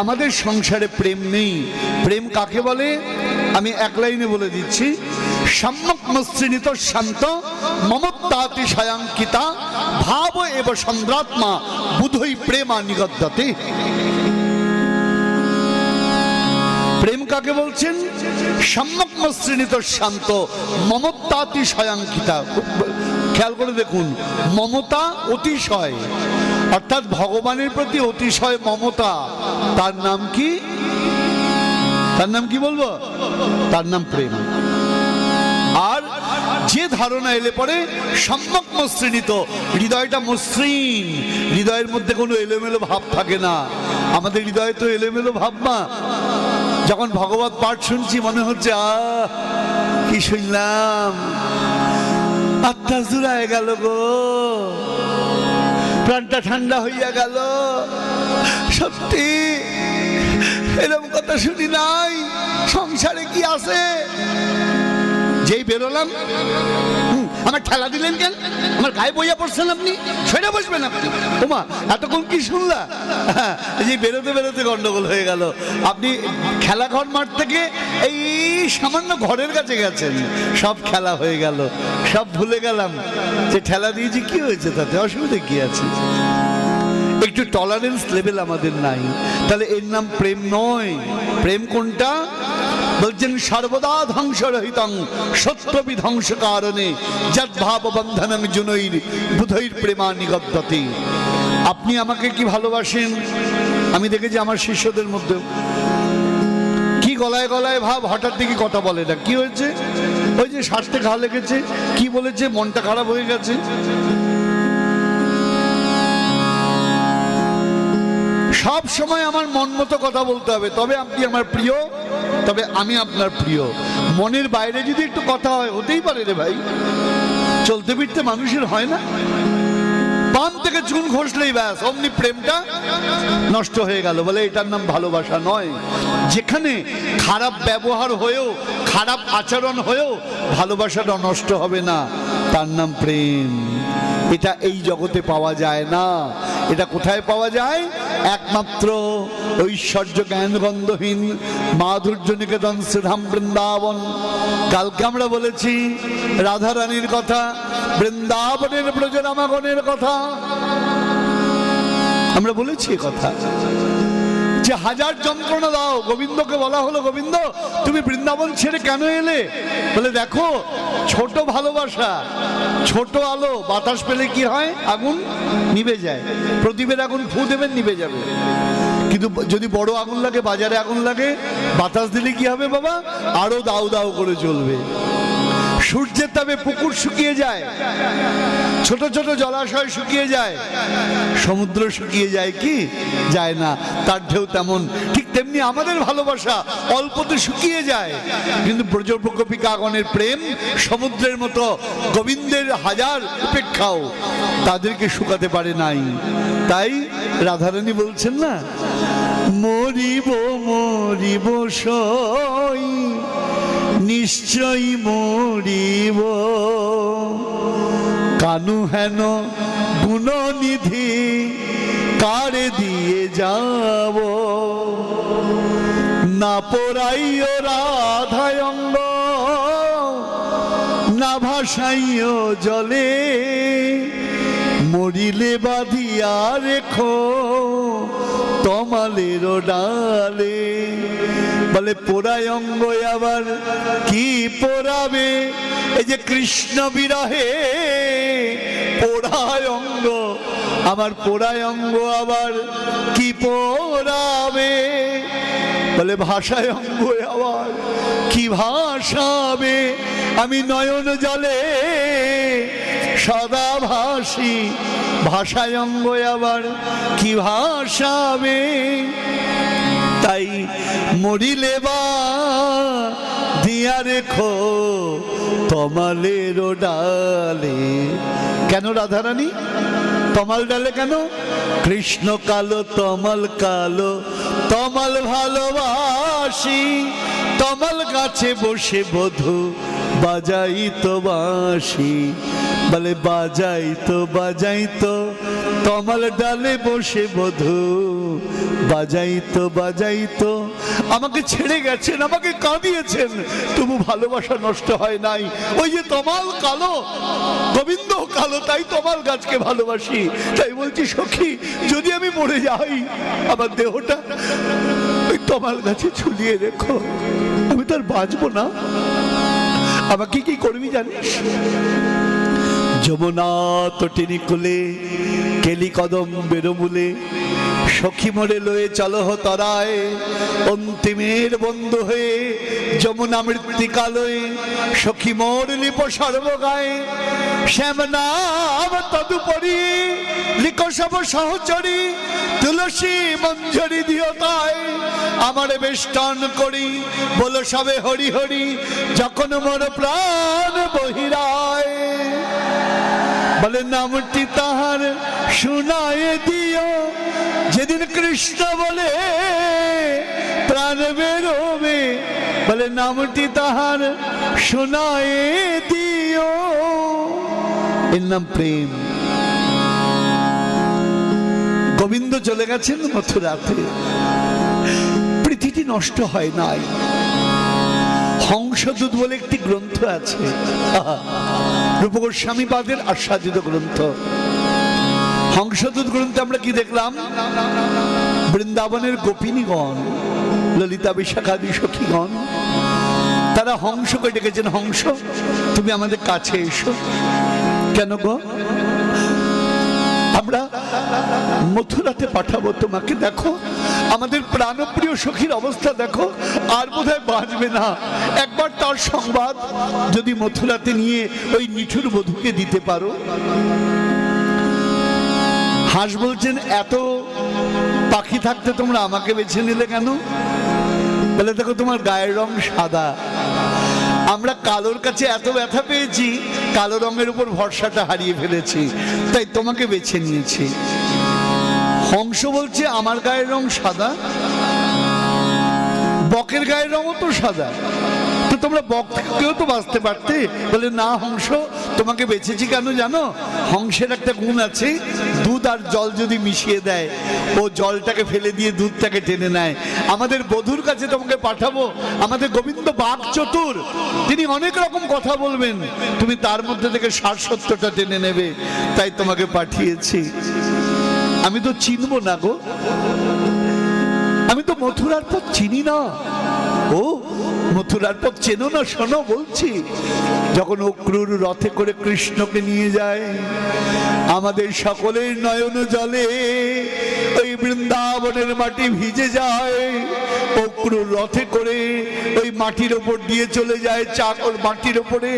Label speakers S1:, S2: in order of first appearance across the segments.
S1: আমাদের সংসারে প্রেম নেই। প্রেম কাকে বলে আমি এক লাইনে বলে দিচ্ছি, সম্যক মসৃণিত শান্ত মমত্বাতি সায়াঙ্কিতা ভাব এব চন্দ্রাত্মা বুধই প্রেমা নিগদ্যতে। প্রেম কাকে বলছেন? সম্যক মসৃণিত শান্ত মমত্বাতি সায়াঙ্কিতা। খেয়াল করে দেখুন, মমতা অতিশয়, অর্থাৎ ভগবানের প্রতি অতিশয় মমতা, তার নাম কি? তার নাম কি বলবো? তার নাম প্রেম। আর যে ধারণা এলে পরে সম্যক মসৃণিত, হৃদয়টা মসৃণ, হৃদয়ের মধ্যে কোনো এলোমেলো ভাব থাকে না। আমাদের হৃদয়ে তো এলোমেলো ভাব না। যখন ভগবত পাঠ শুনছি মনে হচ্ছে কি শুনলাম, আত্মা জুড়ায় গেল গো, প্রাণটা ঠান্ডা হইয়া গেল। সত্যি এরকম কথা শুনি নাই, সংসারে কি আছে? যেই বেরোলাম, আমার ঠেলা দিলেন কেন? আমার গায়ে বইয়া পড়ছেন আপনি, সেটা বসবেন আপনি। ওমা এতক্ষণ কি শুনলা? যে বেরোতে বেরোতে গন্ডগোল হয়ে গেল। আপনি খেলাঘর মাঠ থেকে এই সামান্য ঘরের কাছে গেছেন, সব খেলা হয়ে গেল, সব ভুলে গেলাম যে ঠেলা দিয়েছি, কি হয়েছে তাতে? অসুবিধা কি আছে? একটু টলারেন্স লেভেল আমাদের নাই। তাহলে এর নাম প্রেম নয়। প্রেম কোনটা? বলছেন সর্বদা ধ্বংসরহিতং শত্রু বিধ্বংস কারণে যদ্ভাব বন্ধনং জুনৈর বুধৈর প্রেমা নিগদ্যতে। আপনি আমাকে কি ভালোবাসেন? আমি দেখেছি আমার শিষ্যদের মধ্যে কি গলায় গলায় ভাব, হঠাৎ দিকে কথা বলে না। কি হয়েছে? ওই যে স্বাস্থ্যে ঘা লেগেছে, কি বলেছে, মনটা খারাপ হয়ে গেছে। সব সময় আমার মন মতো কথা বলতে হবে, তবে আপনি আমার প্রিয়, তবে আমি আপনার প্রিয়। মনের বাইরে যদি একটু কথা হয়, হতেই পারে রে ভাই, চলতে ফিরতে মানুষের হয় না? পান থেকে চুন ঘষলেই ব্যাস অমনি প্রেমটা নষ্ট হয়ে গেল। বলে এটার নাম ভালোবাসা নয়। যেখানে খারাপ ব্যবহার হয়েও, খারাপ আচরণ হয়েও ভালোবাসাটা নষ্ট হবে না, তার নাম প্রেম। এটা এই জগতে পাওয়া যায় না। এটা কোথায় পাওয়া যায়? একমাত্র ঐশ্বর্য জ্ঞান গন্ধহীন মাধুর্য নিকেতন শ্রীধাম বৃন্দাবন। কালকে আমরা বলেছি রাধা রানীর কথা, বৃন্দাবনের ব্রজরামাগণের কথা আমরা বলেছি। কথা যে হাজার যন্ত্রণা দাও, গোবিন্দকে বলা হলো, গোবিন্দ তুমি বৃন্দাবন ছেড়ে কেন এলে? বলে দেখো, ছোট ভালোবাসা, ছোট আলো, বাতাস পেলে কি হয়? আগুন নিভে যায়। প্রদীপের আগুন ফু দেবেন, নিভে যাবে। কিন্তু যদি বড় আগুন লাগে, বাজারে আগুন লাগে, বাতাস দিলে কি হবে বাবা? আরো দাউ দাউ করে জ্বলবে। সূর্যের তাপে পুকুর শুকিয়ে যায়, ছোট ছোট জলাশয় শুকিয়ে যায়, সমুদ্র শুকিয়ে যায় কি? যায় না। তার ঢেউ তেমন। ঠিক তেমনি আমাদের ভালোবাসা অল্পতে শুকিয়ে যায়, কিন্তু ব্রজগোপিকাগণের প্রেম সমুদ্রের মতো, গোবিন্দের হাজার উপেক্ষাও তাদেরকে শুকাতে পারে নাই। তাই রাধারানী বলছেন না, মরিব মরিব সই নিশ্চয়ই মরিব, কানু হেন গুণনিধি কারে দিয়ে যাব, না পড়াইও রাধায়ঙ্গ না ভাসাইও জলে, মরিলে বাঁধিয়া রেখো তমালের ডালে। বলে পোড়ায় অঙ্গ আবার কি পোড়াবে? এই যে কৃষ্ণ বিরহে পোড়ায় অঙ্গ, আমার পোড়ায় অঙ্গ আবার কি পোড়াবে? বলে ভাষায় অঙ্গ আবার কি ভাসাবে? আমি নয়ন জলে সদা ভাসি, ভাষায় অঙ্গ আবার কি ভাসাবে? তাই মরিলে বা দিয়া রেখো তমালের ডালে। কেন রাধারানী তমাল ডালে কেন? কৃষ্ণ কালো তমাল কালো, তমাল ভালোবাসি, তমাল গাছে বসে বধূ বাজাই তো বাঁশি। বলে বাজাই তো তমাল ডালে বসে বধূ বাজাইতো বাজাইতো আমাকে ছেড়ে গেছেন, আমাকে কাঁদিয়েছেন, তবু ভালোবাসা নষ্ট হয় নাই। ওই যে তমাল কালো, গোবিন্দ কালো, তাই তমাল গাছকে ভালোবাসি। তাই বলছি সখী, যদি আমি মরে যাই আমার দেহটা ওই তমাল গাছে ঝুলিয়ে রেখো, আমি তো আর বাঁচবো না। আমাকে কি করবি জানিস? যমুনা তটিনী কুলে কেলি কদম বেরোমূলে সখী মোরে লয়ে চলো তরায়, অন্তিমের বন্ধু হয়ে যমুনা মৃত্তিকালয়ে সখী মোর লিপ সর্বগায়ে। শ্যাম নাম তদুপরি লিখো সব সহচরী, তুলসী মঞ্জরি দিও তাই আমার বেষ্টন করি। বলো সবে হরি হরি যখন মোর প্রাণ বহিরায়। বলে নামটি তাহার শুনায় দিও, যেদিন কৃষ্ণ বলে প্রাণ বেরোবে। বলে নামটি তাহার শুনায় দিও, এর নাম প্রেম। গোবিন্দ চলে গেছেন মথুরাতে, পৃথিবী নষ্ট হয় নাই। হংসদূত বলে একটি গ্রন্থ আছে, রূপ গোস্বামী পাদের আস্বাদিত গ্রন্থ। হংসদূত গ্রন্থে আমরা কি দেখলাম? বৃন্দাবনের গোপিনীগণ, ললিতা বিশাখাদি সখীগণ, তারা হংসকে ডেকেছেন, হংস তুমি আমাদের কাছে এসো। কেন গো? আমরা মথুরাতে পাঠাবো তোমাকে, দেখো আমাদের প্রাণপ্রিয় সখীর অবস্থা দেখো, আর বোধহয় বাঁচবে না। একবার তার সংবাদ যদি মথুরাতে নিয়ে ওই নিঠুর বধূকে দিতে পারো। হাঁস বলছেন, এত পাখি থাকতে তোমরা আমাকে বেছে নিলে কেন? বলে দেখো তোমার গায়ের রং সাদা, আমরা কালোর কাছে এত ব্যথা পেয়েছি, কালো রঙের উপর ভরসাটা হারিয়ে ফেলেছি, তাই তোমাকে বেছে নিয়েছি। হংস বলছে আমার গায়ের রং সাদা, বকের গায়ের রঙও তো সাদা, তো তোমরা বক থেকেও তো বাঁচতে পারতে। বলে না হংস, তোমাকে বেছেছি কেন জানো? হংসের একটা গুণ আছে, দুধ আর জল যদি মিশিয়ে দেয় ও জলটাকে ফেলে দিয়ে দুধটাকে টেনে নেয়। আমাদের বধূর কাছে তোমাকে পাঠাবো, আমাদের গোবিন্দ বাক চতুর, তিনি অনেক রকম কথা বলবেন, তুমি তার মধ্যে থেকে সার সত্যটা টেনে নেবে, তাই তোমাকে পাঠিয়েছি। আমি তো চিনবো না গো, আমি তো মথুরার পথ চিনি না। ও মথুরার পথ চেনো না? শোনো বলছি, যখন অক্রুর রথে করে কৃষ্ণকে নিয়ে যায়, আমাদের সকলের নয়ন জলে ওই বৃন্দাবনের মাটি ভিজে যায়। অক্রুর রথে করে ওই মাটির ওপর দিয়ে চলে যায়, চাকর মাটির ওপরে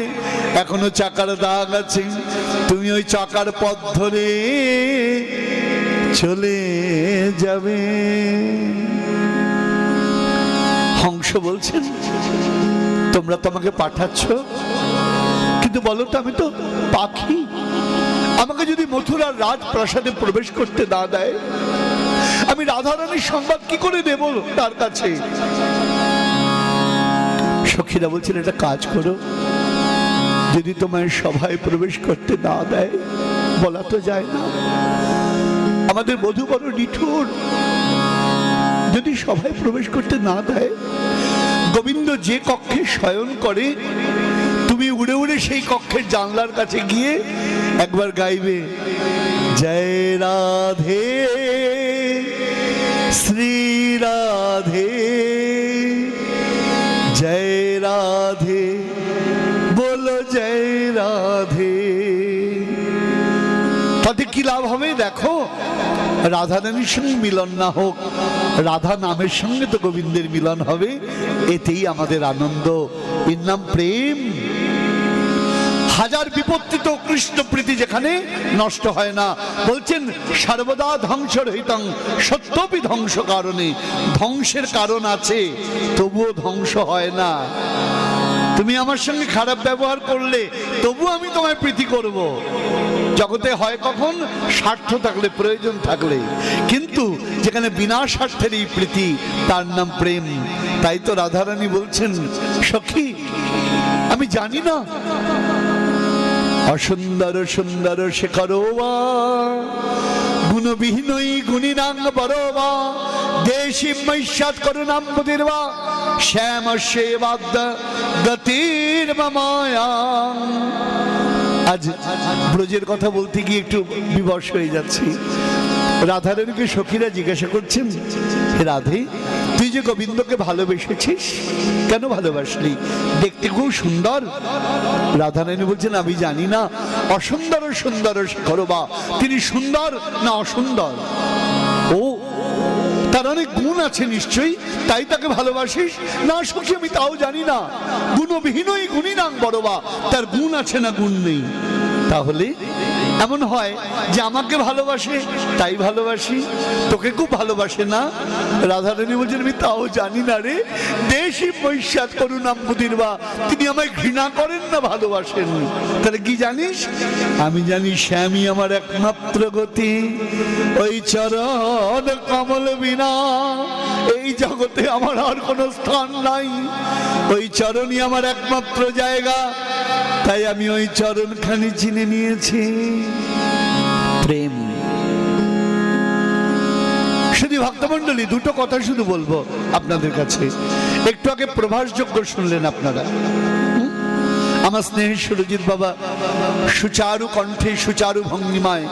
S1: এখনো চাকার দাগ আছে। তুমি ওই চাকার পথ ধরে চলে যাবে। হংস বলছেন, তোমরা তোমাকে পাঠাচ্ছ, কিন্তু বলো তো আমি তো পাখি, আমাকে যদি মথুরার রাজপ্রাসাদে প্রবেশ করতে না দেয়, আমি রাধারানীর সংবাদ কি করে দেব তার কাছে? সখীরা বলছেন, একটা কাজ করো, যদি তোমার সভায় প্রবেশ করতে না দেয়, বলা তো যায় না, আমাদের বধূ বড় নিঠুর, যদি সভায় প্রবেশ করতে না দেয়, গোবিন্দ যে কক্ষে শয়ন করে তুমি উড়ে উড়ে সেই কক্ষের জানলার কাছে গিয়ে একবার গাইবে, জয় রাধে শ্রী রাধে, জয় রাধে, বলো জয় রাধে। তাতে কি লাভ হবে? দেখো রাধা রানীর সঙ্গে মিলন না হোক, রাধা নামের সঙ্গে তো গোবিন্দের মিলন হবে, এতেই আমাদের আনন্দ। এর নাম প্রেম। হাজার বিপত্তি তো কৃষ্ণ প্রীতি যেখানে নষ্ট হয় না। বলছেন সর্বদা ধ্বংস রহিতং সত্যপি ধ্বংস কারণে, ধ্বংসের কারণ আছে তবুও ধ্বংস হয় না। তুমি আমার সঙ্গে খারাপ ব্যবহার করলে তবু আমি তোমায় প্রীতি করব। জগতে হয় কখন? স্বার্থ থাকলে, প্রয়োজন থাকলে, কিন্তু যেখানে বিনা স্বার্থের এই প্রীতি, তার নাম প্রেম। তাই তো রাধারানী বলছেন, সখী আমি জানি না অসুন্দর সুন্দর শেখর গুণ গুণবিহীনই গুণিনাং বরবা দেশি মৈষ্যাৎ করুণাম বুধির্বা শ্যাম সেবাদ্য গতির মায়া। আজ ব্রজের কথা বলতে গিয়ে একটু বিবশ হয়ে যাচ্ছি। রাধারানীকে সখীরা জিজ্ঞাসা করছেন, রাধে তুই যে গোবিন্দকে ভালোবেসেছিস, কেন ভালোবাসলি? দেখতে খুব সুন্দর। রাধারানী বলছেন, আমি জানি না অসুন্দর সুন্দর শেখরবা, তিনি সুন্দর না অসুন্দর? ও, তার অনেক গুণ আছে নিশ্চয়ই, তাই তাকে ভালোবাসিস? না সখী, আমি তাও জানি না। গুণবিহীনই গুণিনাং বরবা, তার গুণ আছে না গুণ নেই? তাহলে এমন হয় যে আমাকে ভালোবাসে তাই ভালোবাসি, তোকে খুব ভালোবাসে না? রাধারানী বলছেন, আমি তাও জানি না রে। দেশি মৈষ্যাৎ করুণাম বুধির্বা, তিনি আমায় ঘৃণা করেন না ভালোবাসেন। তাহলে কি জানিস? আমি জানি শ্যামী আমার একমাত্র গতি, ওই চরণ কমল বিনা এই জগতে আমার আর কোনো স্থান নাই। ওই চরণই আমার একমাত্র জায়গা, তাই আমি ওই চরণখানি চিনে নিয়েছি। প্রেম। শুধু ভক্তমণ্ডলী, দুটো কথা শুধু বলবো আপনাদের কাছে। একটু আগে প্রভাসযজ্ঞ শুনলেন আপনারা। আমার স্নেহের সুরজিৎ বাবা সুচারু কণ্ঠে সুচারু ভঙ্গিমায়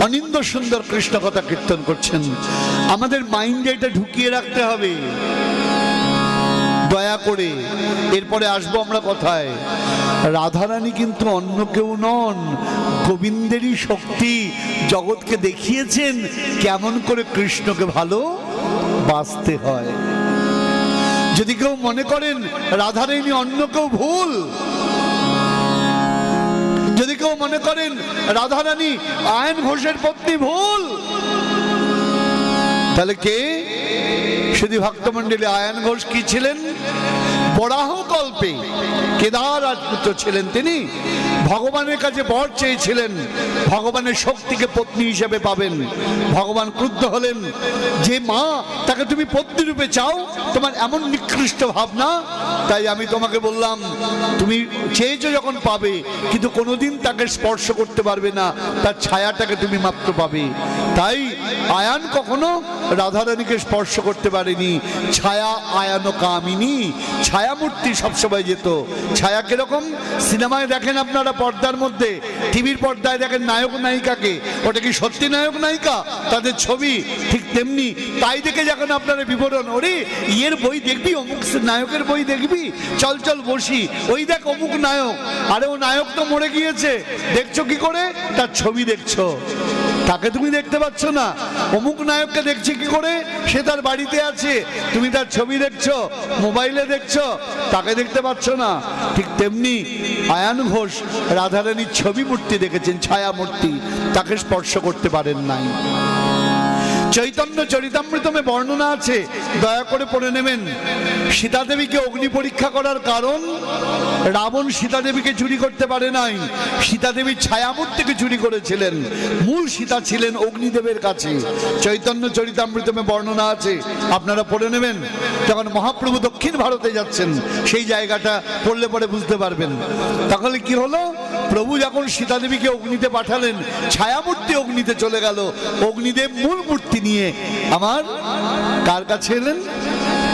S1: অনিন্দ সুন্দর কৃষ্ণ কথা কীর্তন করছেন। আমাদের মাইন্ডে এটা ঢুকিয়ে রাখতে হবে দয়া করে। এরপরে আসবো আমরা কথায়। রাধারানী কিন্তু অন্য কেউ নন, গোবিন্দেরই শক্তি। জগৎকে দেখিয়েছেন কেমন করে কৃষ্ণকে ভালো বাসতে হয়। যদি কেউ মনে করেন রাধারানী অন্য কেউ, ভুল। যদি কেউ মনে করেন রাধারানী আয়ন ঘোষের পত্নী, ভুল। তাহলে কে? শুধু ভক্তমণ্ডলী, আয়ন ঘোষ কি ছিলেন? বরাহ কল্পে কেদার রাজপুত্র ছিলেন তিনি। ভগবানের কাছে বর চেয়েছিলেন, ভগবানের শক্তিকে পত্নী হিসেবে পাবেন। ভগবান ক্রুদ্ধ হলেন, যে মা তাকে তুমি পত্নী রূপে চাও, তোমার এমন নিকৃষ্ট ভাবনা, তাই আমি তোমাকে বললাম তুমি চেয়েছো যখন পাবে, কিন্তু কোনোদিন তাকে স্পর্শ করতে পারবে না, তার ছায়াটাকে তুমি মাত্র পাবে। তাই আয়ান কখনো রাধারানীকে স্পর্শ করতে পারেনি। ছায়া আয়ান কামিনী, ছায়ামূর্তি সবসময় যেত। ছায়া কিরকম? সিনেমায় দেখেন আপনারা পর্দার মধ্যে, টিভির পর্দায় দেখেন নায়ক নায়িকাকে, ওটা কি সত্যি নায়ক নায়িকা? তাদের ছবি ঠিক তেমনি। তাই দেখে যখন আপনারা বিবরণ, ওরে ইয়ের বই দেখবি, অমুক নায়কের বই দেখবি, চল চল বসি, ওই দেখ অমুক নায়ক। আরে ও নায়ক তো মরে গিয়েছে, দেখছো কি করে? তার ছবি দেখছো, তাকে তুমি দেখতে পাচ্ছ না। অমুক নায়ককে দেখছি কি করে? সে তার বাড়িতে আছে, তুমি তার ছবি দেখছো, মোবাইলে দেখছো, তাকে দেখতে পাচ্ছ না। ঠিক তেমনি আয়ান ঘোষ রাধারানীর ছবি মূর্তি দেখেছেন, ছায়া মূর্তি, তাকে স্পর্শ করতে পারেন নাই। চৈতন্য চরিতামৃতমে বর্ণনা আছে, দয়া করে পড়ে নেবেন। সীতা দেবীকে অগ্নি পরীক্ষা করার কারণ, রাবণ সীতা দেবীকে চুরি করতে পারে নাই, সীতা দেবীর ছায়ামূর্তিকে চুরি করেছিলেন। মূল সীতা ছিলেন অগ্নিদেবের কাছে। চৈতন্য চরিতামৃতমে বর্ণনা আছে, আপনারা পড়ে নেবেন। যখন মহাপ্রভু দক্ষিণ ভারতে যাচ্ছেন, সেই জায়গাটা পড়লে পরে বুঝতে পারবেন। তাহলে কি হলো? প্রভু যখন সীতা দেবীকে অগ্নিতে পাঠালেন, ছায়ামূর্তি অগ্নিতে চলে গেল, অগ্নিদেব মূল মূর্তি নিয়ে আমার কার কাছে এলেন?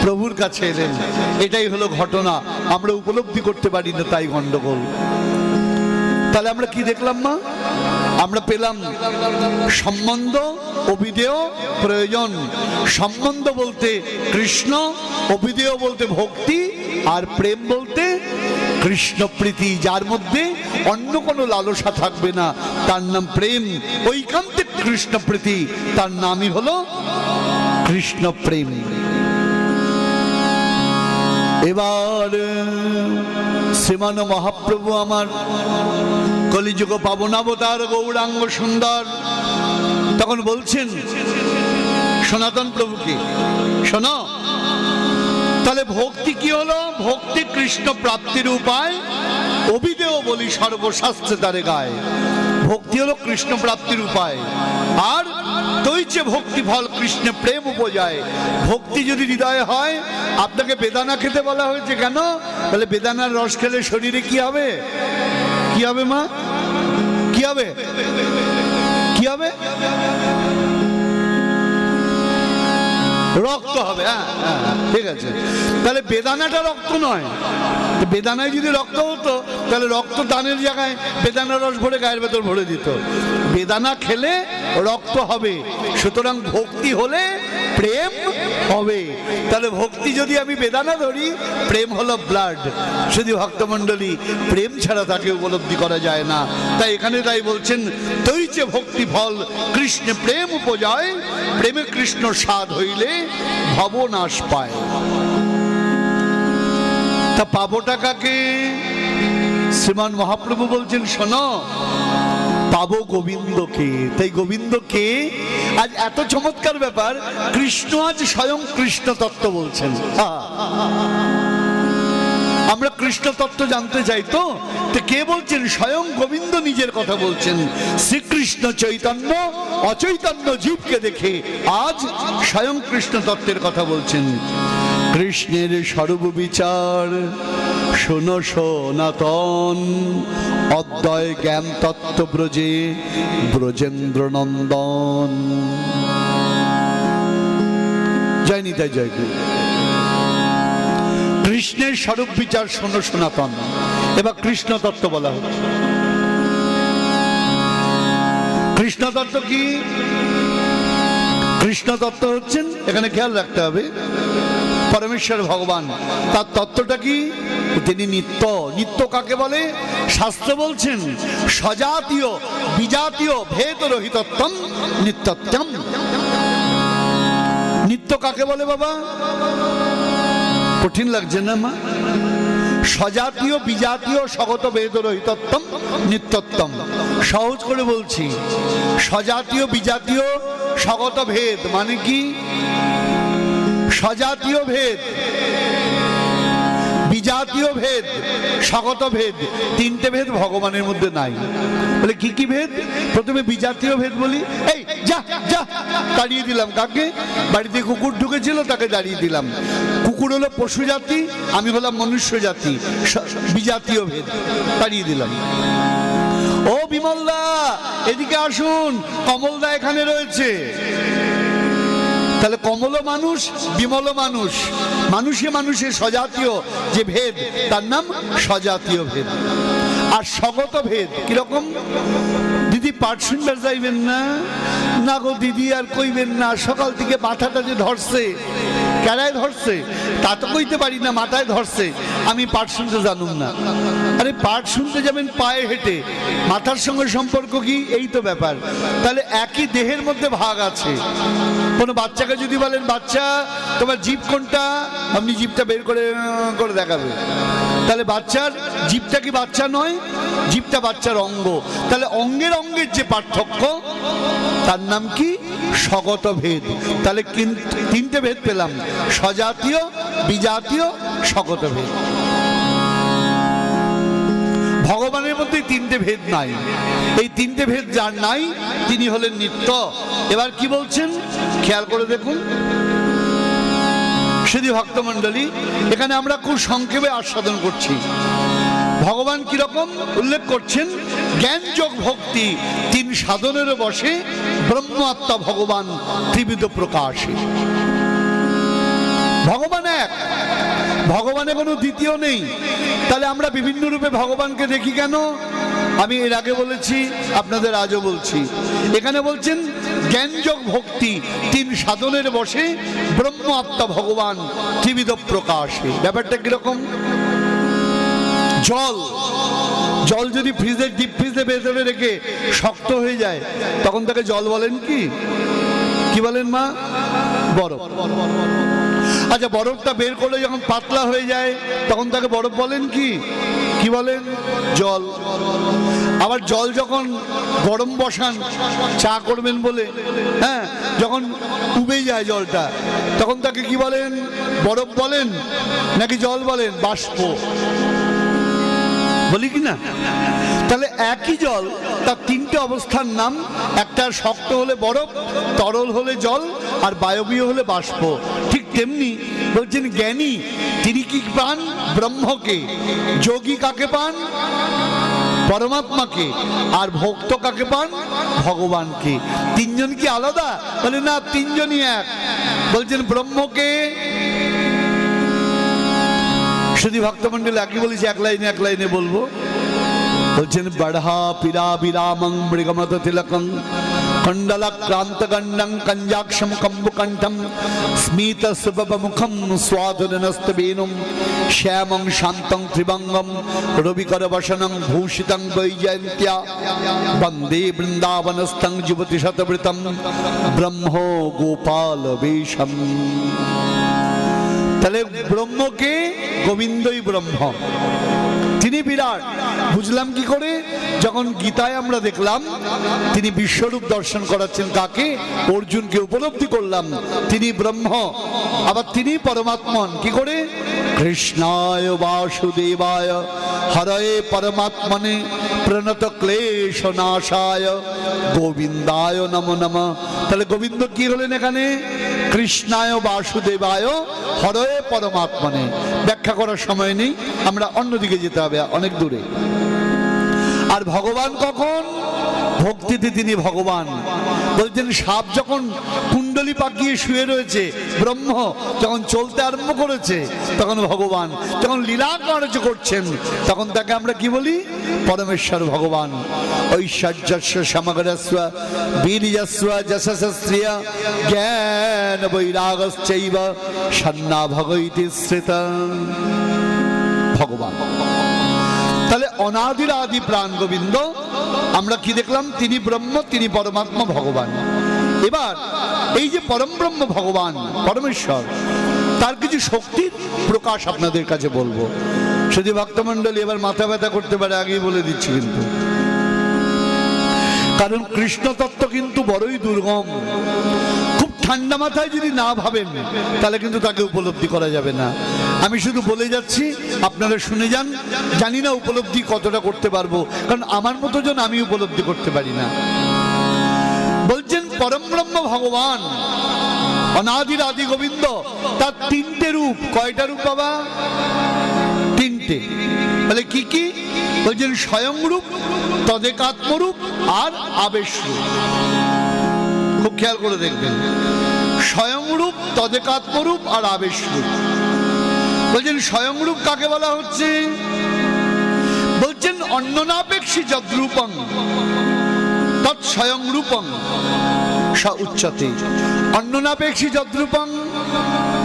S1: প্রভুর কাছে এলেন। এটাই হলো ঘটনা। আমরা উপলব্ধি করতে পারি না, তাই গন্ডগোল। তাহলে আমরা কি দেখলাম মা? আমরা পেলাম সম্বন্ধ, অভিধেয়, প্রয়োজন। সম্বন্ধ বলতে কৃষ্ণ, অভিধেয় বলতে ভক্তি, আর প্রেম বলতে কৃষ্ণ প্রীতি, যার মধ্যে অন্য কোনো লালসা থাকবে না, তার নাম প্রেম। ঐকান্তিক কৃষ্ণ প্রীতি, তার নামই হলো কৃষ্ণ প্রেম। এবার শ্রীমান মহাপ্রভু আমার কলিযুগ পাবনাবতার গৌরাঙ্গ সুন্দর, তখন বলছেন সনাতন প্রভুকে, শোনো, তাহলে ভক্তি কি হলো? ভক্তি কৃষ্ণ প্রাপ্তির উপায়, অভিধেয় বলি সর্বশাস্ত্রে তারে গায়। ভক্তি হলো কৃষ্ণ প্রাপ্তির উপায়, আর তৈছে ভক্তি ফল কৃষ্ণে প্রেম উপজায়। ভক্তি যদি হৃদয়ে হয়, আপনাকে বেদানা খেতে বলা হয়েছে কেন? বলে বেদানার রস খেলে শরীরে কি হবে? কি হবে মা? কি হবে? কি হবে? রক্ত হবে। হ্যাঁ, ঠিক আছে। তাহলে বেদানাটা রক্ত নয়। বেদানায় যদি রক্ত হতো তাহলে রক্ত দানের জায়গায় বেদানা রস ভরে গায়ের ভেতর ভরে দিত। বেদানা খেলে রক্ত হবে, সুতরাং ভক্তি হলে প্রেম হবে। তাহলে ভক্তি যদি আমি বেদানা ধরি, প্রেম হলো ব্লাড। শুধু ভক্তমণ্ডলী, প্রেম ছাড়া তাকে উপলব্ধি করা যায় না। তাই এখানে তাই বলছেন, তৈচে ভক্তি ফল কৃষ্ণ প্রেম উপজয়, প্রেমে কৃষ্ণ স্বাদ হইলে ভবনাশ পায়। তা পাবোটা কাকে? শ্রীমান মহাপ্রভু বলছেন, শোনো, পাবো গোবিন্দকে। তাই গোবিন্দকে আজ এত চমৎকার ব্যাপার, কৃষ্ণ আজ স্বয়ং কৃষ্ণ তত্ত্ব বলছেন। আমরা কৃষ্ণ তত্ত্ব জানতে চাই তো কে বলছেন? স্বয়ং গোবিন্দ নিজের কথা বলছেন। শ্রীকৃষ্ণ চৈতন্য অচৈতন্য জীবকে দেখে আজ স্বয়ং কৃষ্ণ তত্ত্বের কথা বলছেন। কৃষ্ণের সর্ববিচার শোনো সনাতন, অদ্বয় জ্ঞান তত্ত্ব ব্রজে ব্রজেন্দ্র নন্দন। জয় নিতাই, জয় গুরু। কৃষ্ণের স্বরূপ বিচার শোনো সনাতন। এবার কৃষ্ণ তত্ত্ব বলা হচ্ছে। কৃষ্ণ তত্ত্ব কি? কৃষ্ণ তত্ত্ব হচ্ছেন, এখানে খেয়াল রাখতে হবে, পরমেশ্বর ভগবান। তার তত্ত্বটা কি? তিনি নিত্য। নিত্য কাকে বলে? শাস্ত্র বলছেন, সজাতীয় বিজাতীয় ভেদ রহিতত্বম নিত্যত্বম। নিত্য কাকে বলে বাবা? কঠিন লাগছে না মা? সজাতীয় বিজাতীয় স্বগত ভেদ রহিতত্বম নিত্যত্বম। সহজ করে বলছি, সজাতীয় বিজাতীয় স্বগত ভেদ মানে কি? সজাতীয় ভেদ, বিজাতীয় ভেদ, স্বগত ভেদ, তিনটে ভেদ ভগবানের মধ্যে নাই। বলে কি কি ভেদ? প্রথমে বিজাতীয় ভেদ বলি, এই যা যা, তাড়িয়ে দিলাম। কাকে? বাড়িতে কুকুর ঢুকেছিল, তাকে দাঁড়িয়ে দিলাম। কুকুর হলো পশু জাতি, আমি হলাম মনুষ্য জাতি। বিজাতীয় ভেদ, তাড়িয়ে দিলাম। ও বিমলদা, এদিকে আসুন, কমলদা এখানে রয়েছে। তাহলে কমলও মানুষ, বিমলও মানুষ। মানুষে মানুষের সজাতীয় যে ভেদ, তার নাম সজাতীয় ভেদ। আর স্বগত ভেদ কিরকম? দিদি পাঠ শুনবার যাইবেন না? না গো দিদি, আর কইবেন না, সকাল থেকে মাথাটা যে ধরছে। কেড়ায় ধরছে তা তো কইতে পারি না, মাথায় ধরছে। আমি পাঠ শুনতে জানুম না। আরে পাঠ শুনতে যাবেন পায়ে হেঁটে, মাথার সঙ্গে সম্পর্ক কি? এই তো ব্যাপার। তাহলে একই দেহের মধ্যে ভাগ আছে। কোনো বাচ্চাকে যদি বলেন, বাচ্চা তোমার জিভ কোনটা, আপনি জিভটা বের করে করে দেখাবে। তাহলে বাচ্চার জিভটা কি বাচ্চা নয়? জিভটা বাচ্চার অঙ্গ। তাহলে অঙ্গের অঙ্গের যে পার্থক্য, তার নাম কি? স্বগত ভেদ। তাহলে তিনটে ভেদ পেলাম, সজাতীয় বিজাতীয় স্বগত ভেদ। ভগবানের মধ্যে তিনটে ভেদ নাই। এই তিনটে ভেদ যার নাই, তিনি হলেন নিত্য। এবার কি বলছেন খেয়াল করে দেখুন শুধু ভক্তমণ্ডলী, এখানে আমরা খুব সংক্ষেপে আস্বাদন করছি। ভগবান কিরকম উল্লেখ করছেন? জ্ঞান যোগ ভক্তি তিন সাধনের বসে ব্রহ্ম আত্মা ভগবান ত্রিবিধ প্রকাশে। ভগবান এক, ভগবানের কোনো দ্বিতীয় নেই। তাহলে আমরা বিভিন্ন রূপে ভগবানকে দেখি কেন? আমি এর আগে বলেছি, আপনাদের আজও বলছি। এখানে বলছেন জ্ঞানযোগ ভক্তি তিন সাধনের বসে ব্রহ্ম আত্মা ভগবান ত্রিবিধ প্রকাশে। ব্যাপারটা কিরকম? জল, জল যদি ফ্রিজের ডিপ ফ্রিজে ভেতরে রেখে শক্ত হয়ে যায়, তখন তাকে জল বলেন কি? কি বলেন মা? বরফ। আচ্ছা, বরফটা বের করলে যখন পাতলা হয়ে যায়, তখন তাকে বরফ বলেন কি? কি বলেন? জল। আবার জল যখন গরম বসান চা করবেন বলে, হ্যাঁ, যখন উবে যায় জলটা, তখন তাকে কি বলেন? বরফ বলেন নাকি জল বলেন? বাষ্প বলি কি না? তাহলে একই জল, তার তিনটে অবস্থার নাম। একটা শক্ত হলে বরফ, তরল হলে জল, আর বায়বীয় হলে বাষ্প। ঠিক তেমনি বলছেন জ্ঞানী তিনি কি পান? ব্রহ্মকে। যোগী কাকে পান? পরমাত্মাকে, আর ভক্ত কাকে পান? ভগবানকে। তিনজন কি আলাদা? বলে না, তিনজনই এক। বলছেন ব্রহ্মকে, শুধু ভক্তমন্ডল একই বলেছি, এক লাইনে বলবো। বলছেন বাড়হা পিরা বিরামং মৃগমত তিলকং কণ্ডলাক্রান্ত গণ্ডং কঞ্জাক্ষম কম্বুকণ্ঠম স্মিত সুবব মুখম স্বাদুনস্তবেনুম শ্যামং শান্তং ত্রিভঙ্গম রবিকর বসনং ভূষিতং বৈজয়ন্ত্য়া বন্দে বৃন্দাবনস্থং যুবতী শতবৃতম ব্রহ্ম গোপাল বেশম। তাহলে ব্রহ্মকে, গোবিন্দই ব্রহ্ম, তিনি বিরাট। বুঝলাম কি করে? যখন গীতায় আমরা দেখলাম তিনি বিশ্বরূপ দর্শন করাচ্ছেন কাকে? অর্জুনকে। উপলব্ধি করলাম তিনি ব্রহ্ম, আবার তিনি পরমাত্মন। কি করে? কৃষ্ণায় বাসুদেবায় হরয়ে পরমাত্মনে প্রণত ক্লেশ নাশায় গোবিন্দায় নমো নমঃ। তাহলে গোবিন্দ কি হলেন এখানে? কৃষ্ণায় বাসুদেবায় হরয়ে পরমাত্মনে। ব্যাখ্যা করার সময় নেই, আমরা অন্যদিকে যেতে হবে, অনেক দূরে। আর ভগবান কখন? ভক্তিতে তিনি ভগবান। বলছেন সাপ যখন কুণ্ডলী পাকিয়ে শুয়ে রয়েছে, ব্রহ্ম যখন চলতে আরম্ভ করেছে তখন ভগবান, যখন লীলা কার্য করছেন তখন তাকে আমরা কি বলি? পরমেশ্বর ভগবান। ঐশ্বর্যস্য সমগ্রস্ব বীর্যস্ব যশস্ত্রিয় জ্ঞান বৈরাগশ্চৈব সন্নাভগৈতি শ্রিতা। ভগবান তাহলে অনাদির আদি প্রাণ গোবিন্দ। আমরা কি দেখলাম? তিনি ব্রহ্ম, তিনি পরমাত্মা ভগবান। এবার এই যে পরম ব্রহ্ম ভগবান পরমেশ্বর, তার কিছু শক্তির প্রকাশ আপনাদের কাছে বলবো। যদি ভক্তমণ্ডলী এবার মাথা ব্যথা করতে পারে, আগেই বলে দিচ্ছি কিন্তু, কারণ কৃষ্ণ তত্ত্ব কিন্তু বড়ই দুর্গম। খুব ঠান্ডা মাথায় যদি না ভাবেন তাহলে কিন্তু তাকে উপলব্ধি করা যাবে না। আমি শুধু বলে যাচ্ছি, আপনারা শুনে যান। জানি না উপলব্ধি কতটা করতে পারবো, কারণ আমার মতো জন আমি উপলব্ধি করতে পারি না। বলছেন পরম ব্রহ্ম ভগবান অনাদির আদি গোবিন্দ, তার তিনটে রূপ। কয়টা রূপ বাবা? তিনটে। বলে কি কি? বলছেন স্বয়ং রূপ, তদেকাত্মরূপ আর আবেশ রূপ। খুব খেয়াল করে দেখবেন, স্বয়ং রূপ, তদেকাত্মরূপ আর আবেশ রূপ। বলছেন স্বয়ং রূপ কাকে বলা হচ্ছে? বলছেন অন্যনাপেক্ষী যদ্রূপং তৎ স্বয়ং রূপং স উচ্যতে। অন্যনাপেক্ষী যদ্রূপং,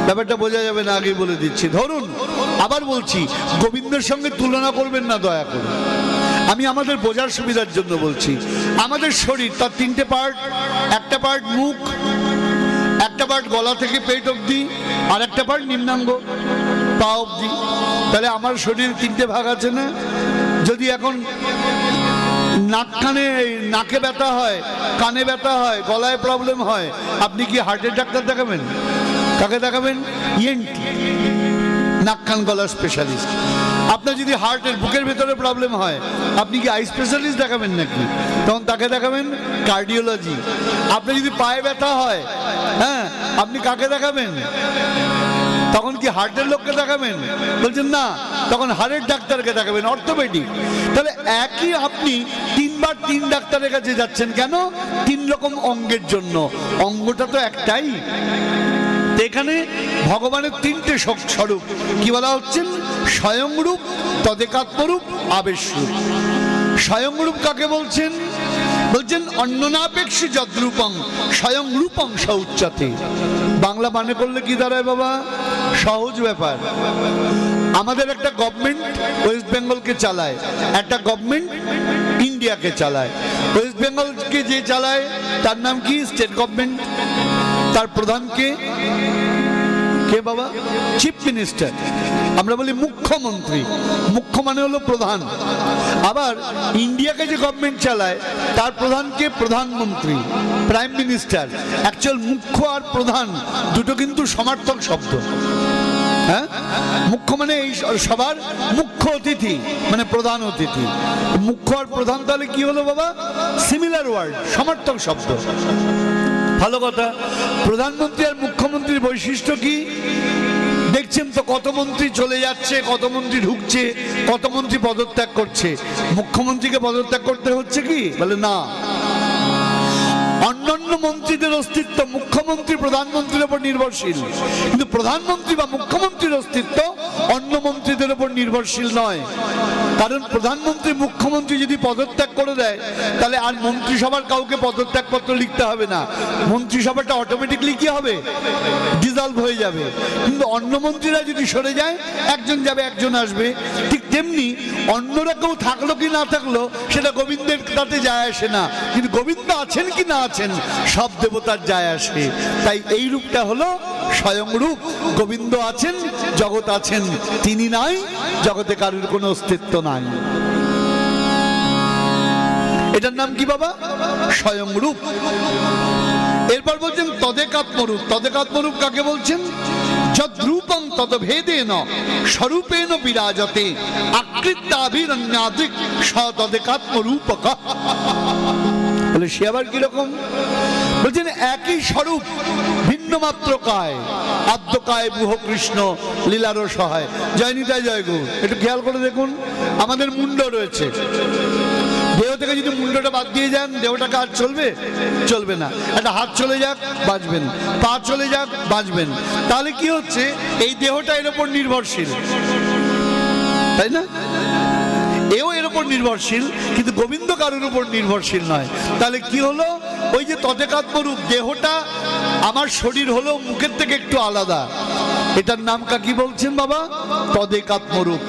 S1: ব্যাপারটা বোঝা যাবে না, আগে বলে দিচ্ছি। ধরুন, আবার বলছি, গোবিন্দের সঙ্গে তুলনা করবেন না দয়া করে। আমি আমাদের বোঝার সুবিধার জন্য বলছি। আমাদের শরীর, তার তিনটে পার্ট। একটা পার্ট মুখ, একটা পার্ট গলা থেকে পেট অবধি, আর একটা পার্ট নিম্নাঙ্গ পা অবধি। তাহলে আমার শরীরে তিনটে ভাগ আছে না? যদি এখন নাকে ব্যথা হয়, কানে ব্যথা হয়, গলায় প্রবলেম হয়, আপনি কি হার্টের ডাক্তার দেখাবেন? কাকে দেখাবেন? ইএনটি, নাক কান গলার স্পেশালিস্ট। আপনার যদি হার্টের বুকের ভেতরে প্রবলেম হয়, আপনি কি আই স্পেশালিস্ট দেখাবেন নাকি? তখন তাকে দেখাবেন কার্ডিওলজি। আপনার যদি পায়ে ব্যথা হয়, হ্যাঁ, আপনি কাকে দেখাবেন? তখন কি হার্টের লোককে দেখাবেন? বলছেন না, তখন হাড়ের ডাক্তারকে দেখাবেন, অর্থোপেডিক। তাহলে একই আপনি তিনবার তিন ডাক্তারের কাছে যাচ্ছেন কেন? তিন রকম অঙ্গের জন্য। অঙ্গটা তো একটাই। এখানে ভগবানের তিনটে স্বরূপ কি বলা হচ্ছেন? স্বয়ং রূপ, তদেকাত্মরূপ, আবেশ রূপ। স্বয়ং রূপ কাকে বলছেন? বলছেন অন্যনাপেক্ষী যদ্রূপং স্বয়ং রূপং স উচ্যতে। বাংলা মানে করলে কি দাঁড়ায় বাবা? সহজ ব্যাপার। আমাদের একটা গভর্নমেন্ট ওয়েস্ট বেঙ্গলকে চালায়, একটা গভর্নমেন্ট ইন্ডিয়াকে চালায়। ওয়েস্ট বেঙ্গলকে যে চালায় তার নাম কি? State government. তার প্রধানকে কে বাবা? Chief minister. আমরা বলি মুখ্যমন্ত্রী। মুখ্য মানে হলো প্রধান। আবার ইন্ডিয়াকে যে গভর্নমেন্ট চালায় তার প্রধানকে প্রধানমন্ত্রী, প্রাইম মিনিস্টার। অ্যাকচুয়াল মুখ্য আর প্রধান দুটো কিন্তু সমার্থক শব্দ। হ্যাঁ, মুখ্য মানে এই সবার মুখ্য অতিথি, মানে প্রধান অতিথি। মুখ্য আর প্রধান তাহলে কি হলো বাবা? সিমিলার ওয়ার্ড, সমার্থক শব্দ। ভালো কথা। প্রধানমন্ত্রী আর মুখ্যমন্ত্রীর বৈশিষ্ট্য কি? দেখছেন তো কত মন্ত্রী চলে যাচ্ছে, কত মন্ত্রী ঢুকছে, কত মন্ত্রী পদত্যাগ করছে। মুখ্যমন্ত্রীকে পদত্যাগ করতে হচ্ছে কি? বলে না। অন্যান্য মন্ত্রীদের অস্তিত্ব মুখ্যমন্ত্রী প্রধানমন্ত্রীর উপর নির্ভরশীল, কিন্তু প্রধানমন্ত্রী বা মুখ্যমন্ত্রীর অস্তিত্ব অন্য মন্ত্রীদের উপর নির্ভরশীল নয়। কারণ প্রধানমন্ত্রী মুখ্যমন্ত্রী যদি পদত্যাগ করে দেয় তাহলে আর মন্ত্রিসভার কাউকে পদত্যাগপত্র লিখতে হবে না, মন্ত্রিসভাটা অটোমেটিকলি কি হবে? ডিসলভ হয়ে যাবে। কিন্তু অন্য মন্ত্রীরা যদি সরে যায়, একজন যাবে একজন আসবে। ঠিক তেমনি অন্যরা কেউ থাকলো কি না থাকলো সেটা গোবিন্দের তাতে যায় আসে না, কিন্তু গোবিন্দ আছেন কি না আছেন সব দেবতার যায় আসে। তাই এই রূপটা হলো স্বয়ং রূপ। গোবিন্দ আছেন, জগৎ আছেন, তিনি নাই, জগতে কারোর কোনো অস্তিত্ব নাই। এটার নাম কি বাবা? স্বয়ং রূপ। এরপর বলছেন তদেকাত্মরূপ। তদেকাত্মরূপ কাকে বলছেন? যদ্রূপং তদ্ভেদেন স্বরূপেণ বিরাজতে আকৃত্যাভিরণ্যাদিক সতদেকাত্মরূপক। বলে সে আবার কিরকম? বলছেন একই স্বরূপ ভিন্ন মাত্র কায়, আদ্যকায় বুহ কৃষ্ণ লীলার সহায়। জয় নিতাই জয় গো। একটু খেয়াল করে দেখুন, আমাদের মুন্ড রয়েছে, দেহ থেকে যদি মুন্ডটা বাদ দিয়ে যান দেহটাকে আর চলবে? চলবে না। একটা হাত চলে যাক বাঁচবেন, পা চলে যাক বাঁচবেন। তাহলে কি হচ্ছে? এই দেহটা এর উপর নির্ভরশীল, তাই না? এও এর উপর নির্ভরশীল, কিন্তু গোবিন্দ কারোর উপর নির্ভরশীল নয়। তাহলে কি হলো? ওই যে তদেকাত্মরূপ, দেহটা আমার শরীর হলো মুখের থেকে একটু আলাদা, এটার নাম কি বলছেন বাবা? তদেকাত্মরূপ।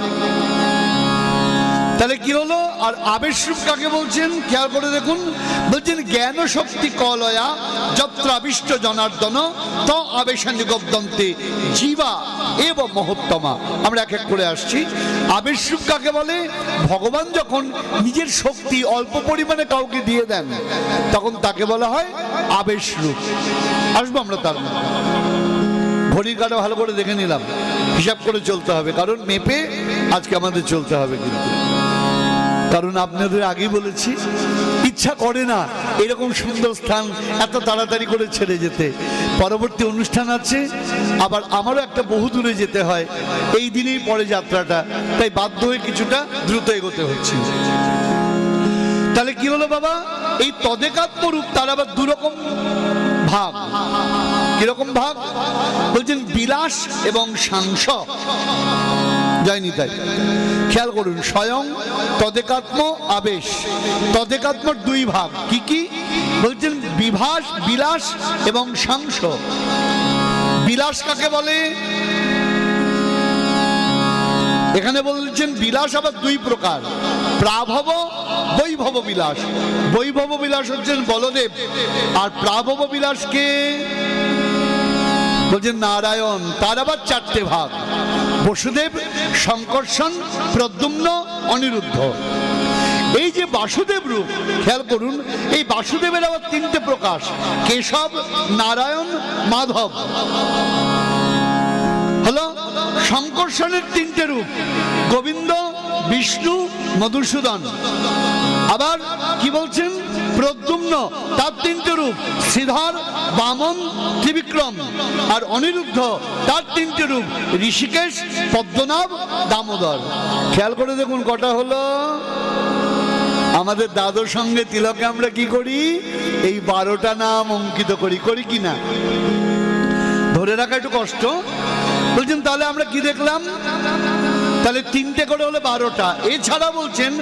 S1: তাহলে কি হলো? আর আবেশরূপ কাকে বলছেন? খেয়াল করে দেখুন, বলছেন জ্ঞান শক্তি কলয়া যত্র আবিষ্ট জনার্দন ত আবেশান গবদন্তে জীবা এব মহত্তমা। আমরা এক এক করে আসছি। আবেশরূপ কাকে বলে? ভগবান যখন নিজের শক্তি অল্প পরিমাণে কাউকে দিয়ে দেন তখন তাকে বলা হয় আবেশরূপ। আসবো আমরা তার মধ্যে। ঘড়ির কাঁটা ভালো করে দেখে নিলাম, হিসাব করে চলতে হবে, কারণ মেপে আজকে আমাদের চলতে হবে। কিন্তু কারণ আপনাদের আগেই বলেছি, ইচ্ছা করে না এরকম সুন্দর স্থান এত তাড়াতাড়ি করে ছেড়ে যেতে। পরবর্তী অনুষ্ঠান আছে, আবার আমারও একটা বহু দূরে যেতে হয়, এই দিনেই পরে যাত্রাটা, তাই বাধ্য হয়ে কিছুটা দ্রুত এগোতে হচ্ছে। তাহলে কি হলো বাবা? এই তদেকাত্মরূপ তার আবার দুরকম ভাগ। কিরকম ভাগ? বলছেন বিলাস এবং সাংস। যায়নি তাই খেয়াল করুন, স্বয়ং, তদেকাত্ম, আবেশ। তদেকাত্মর দুই ভাগ কি কি? বলছেন বিভাস, বিলাস এবং সাংস। বিলাস কাকে বলে? এখানে বলছেন বিলাস আবার দুই প্রকার, প্রাভব, বৈভব বিলাস। বৈভব বিলাস হচ্ছেন বলদেব, আর প্রাভব বিলাসকে বলছেন নারায়ণ। তার আবার চারটে ভাগ, বসুদেব, শঙ্কর্ষণ, প্রদ্যুম্ন, অনিরুদ্ধ। এই যে বাসুদেব রূপ, খেয়াল করুন, এই বাসুদেবের আবার তিনটে প্রকাশ, কেশব, নারায়ণ, মাধব। হলো শঙ্কর্ষণের তিনটে রূপ, গোবিন্দ, বিষ্ণু, মধুসূদন। আবার কি বলছেন? প্রদ্যুম্ন, তার তিনটে রূপ, শ্রীধর, বামন, ত্রিবিক্রম। আর অনিরুদ্ধ, তার তিনটে রূপ, ঋষিকেশ, পদ্মনাভ, দামোদর। খেয়াল করে দেখুন কটা হলো। আমাদের দাদুর সঙ্গে তিলকে আমরা কি করি? এই 12টা নাম অঙ্কিত করি, করি কি না? ধরে রাখা একটু কষ্ট। বলছেন তাহলে আমরা কি দেখলাম? তাহলে তিনটে করে হলো 12টা। এছাড়া বলছেন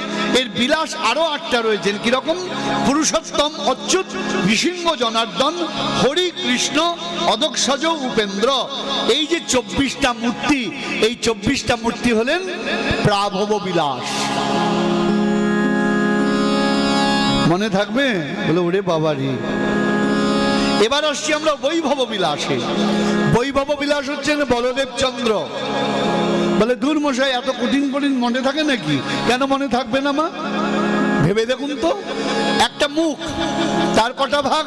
S1: এর বিলাস আরো 8টা রয়েছেন। কিরকম? পুরুষোত্তম, অচ্যুত, নৃসিংহ, জনার্দন, হরি, কৃষ্ণ, অদক্ষজ, উপেন্দ্র। এই যে 24টা মূর্তি, এই 24টা মূর্তি হলেন প্রাভব বিলাস। মনে থাকবে? বলে ওরে বাবারি। এবার আসছি আমরা বৈভব বিলাসে। বৈভব বিলাস হচ্ছেন বলদেব চন্দ্র। বলে দূর মশাই, এত কঠিন কঠিন মনে থাকে নাকি? কেন মনে থাকবে না মা? ভেবে দেখুন তো, একটা মুখ, তার কটা ভাগ?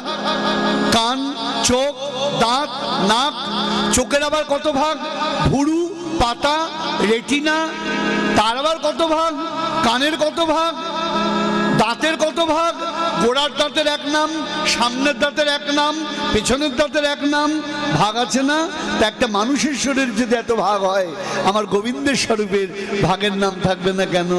S1: কান, চোখ, দাঁত, নাক। চোখের আবার কত ভাগ? ভুরু, পাতা, রেটিনা। তার আবার কত ভাগ? কানের কত ভাগ? দাঁতের কত ভাগ? গোড়ার দাঁতের এক নাম, সামনের দাঁতের এক নাম, পেছনের দাঁতের এক নাম, ভাগ আছে না? তা একটা মানুষের শরীর যদি এত ভাগ হয়, আমার গোবিন্দের স্বরূপের ভাগের নাম থাকবে না কেন?